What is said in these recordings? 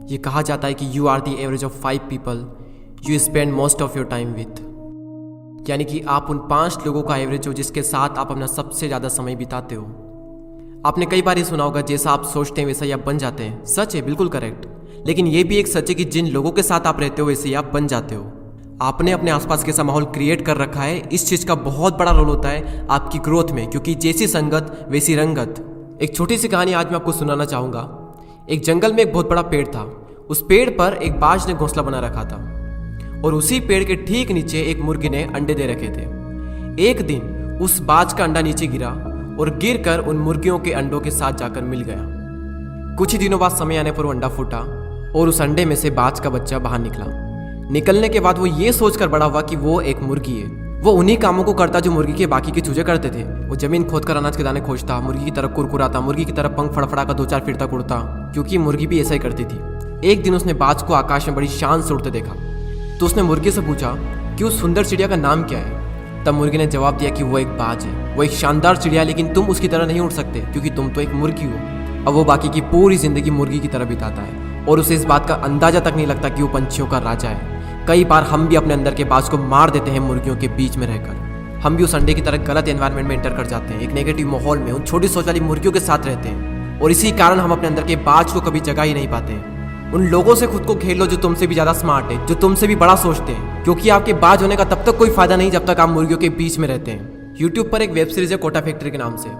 ये कहा जाता है कि you are the average of 5 people you spend most of your time with, यानी कि आप उन 5 लोगों का एवरेज हो जिसके साथ आप अपना सबसे ज़्यादा समय बिताते हो। आपने कई बार ये सुना होगा, जैसा आप सोचते हैं वैसा ही आप बन जाते हैं। सच है, बिल्कुल करेक्ट। लेकिन ये भी एक सच है कि जिन लोगों के साथ आप रहते हो वैसे ही आप बन जाते हो। आपने अपने आसपास कैसा माहौल क्रिएट कर रखा है, इस चीज़ का बहुत बड़ा रोल होता है आपकी ग्रोथ में, क्योंकि जैसी संगत वैसी रंगत। एक छोटी सी कहानी आज मैं आपको सुनाना चाहूँगा। एक जंगल में एक बहुत बड़ा पेड़ था। उस पेड़ पर एक बाज ने घोंसला बना रखा था और उसी पेड़ के ठीक नीचे एक मुर्गी ने अंडे दे रखे थे। एक दिन उस बाज का अंडा नीचे गिरा और गिरकर उन मुर्गियों के अंडों के साथ जाकर मिल गया। कुछ ही दिनों बाद समय आने पर वो अंडा फूटा और उस अंडे में से बाज का बच्चा बाहर निकला। निकलने के बाद वो ये सोचकर बड़ा हुआ कि वो एक मुर्गी है। वो उन्हीं कामों को करता जो मुर्गी के बाकी के चूजे करते थे। वो जमीन खोदकर अनाज के दाने खोजता, मुर्गी की तरह कुरकुराता, मुर्गी की तरह पंख फड़फड़ा कर 2-4 फिरता उड़ता, क्योंकि मुर्गी भी ऐसा ही करती थी। एक दिन उसने बाज को आकाश में बड़ी शान से उड़ते देखा, तो उसने मुर्गी से पूछा कि उस सुंदर चिड़िया का नाम क्या है। तब मुर्गी ने जवाब दिया कि वो एक बाज है, वो एक शानदार चिड़िया, लेकिन तुम उसकी तरह नहीं उड़ सकते क्योंकि तुम तो एक मुर्गी हो। अब वो बाकी की पूरी जिंदगी मुर्गी की तरह बिताता है और उसे इस बात का अंदाजा तक नहीं लगता कि वो पंछियों का राजा है। कई बार हम भी अपने अंदर के बाज को मार देते हैं मुर्गियों के बीच में रहकर। हम भी उस अंडे की तरह गलत एनवायरनमेंट में एंटर कर जाते हैं, एक नेगेटिव माहौल में उन छोटी सोच वाली मुर्गियों के साथ रहते हैं और इसी कारण हम अपने अंदर के बाज को कभी जगा ही नहीं पाते हैं। उन लोगों से खुद को घेर लो जो तुमसे भी ज्यादा स्मार्ट है, जो तुमसे भी बड़ा सोचते हैं, क्योंकि आपके बाज होने का तब तक कोई फायदा नहीं जब तक आप मुर्गियों के बीच में रहते हैं। यूट्यूब पर एक वेब सीरीज है कोटा फैक्ट्री के नाम से।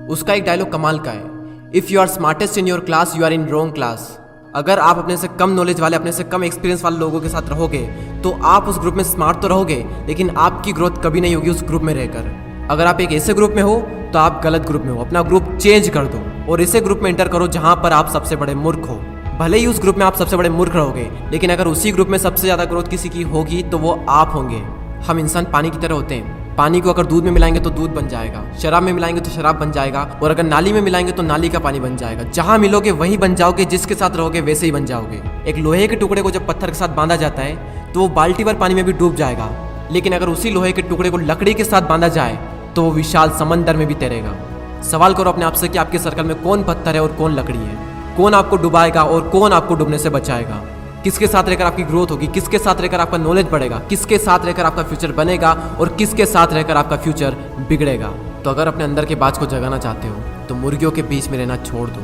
उसका एक डायलॉग कमाल का है, if you are smartest in your class you are in wrong class. अगर आप अपने से कम नॉलेज वाले, अपने से कम एक्सपीरियंस वाले लोगों के साथ रहोगे तो आप उस ग्रुप में स्मार्ट तो रहोगे, लेकिन आपकी ग्रोथ कभी नहीं होगी उस ग्रुप में रहकर। अगर आप एक ऐसे ग्रुप में हो तो आप गलत ग्रुप में हो। अपना ग्रुप चेंज कर दो और ऐसे ग्रुप में एंटर करो जहां पर आप सबसे बड़े मूर्ख हो। भले ही उस ग्रुप में आप सबसे बड़े मूर्ख रहोगे, लेकिन अगर उसी ग्रुप में सबसे ज्यादा ग्रोथ किसी की होगी तो वो आप होंगे। हम इंसान पानी की तरह होते हैं। पानी को अगर दूध में मिलाएंगे तो दूध बन जाएगा, शराब में मिलाएंगे तो शराब बन जाएगा, और अगर नाली में मिलाएंगे तो नाली का पानी बन जाएगा। जहां मिलोगे वही बन जाओगे, जिसके साथ रहोगे वैसे ही बन जाओगे। एक लोहे के टुकड़े को जब पत्थर के साथ बांधा जाता है तो वो बाल्टी भर पानी में भी डूब जाएगा, लेकिन अगर उसी लोहे के टुकड़े को लकड़ी के साथ बांधा जाए तो वो विशाल समंदर में भी तैरेगा। सवाल करो अपने आप से कि आपके सर्कल में कौन पत्थर है और कौन लकड़ी है, कौन आपको डुबाएगा और कौन आपको डूबने से बचाएगा। किसके साथ रहकर आपकी ग्रोथ होगी, किसके साथ रहकर आपका नॉलेज बढ़ेगा, किसके साथ रहकर आपका फ्यूचर बनेगा और किसके साथ रहकर आपका फ्यूचर बिगड़ेगा। तो अगर अपने अंदर के बाज को जगाना चाहते हो तो मुर्गियों के बीच में रहना छोड़ दो।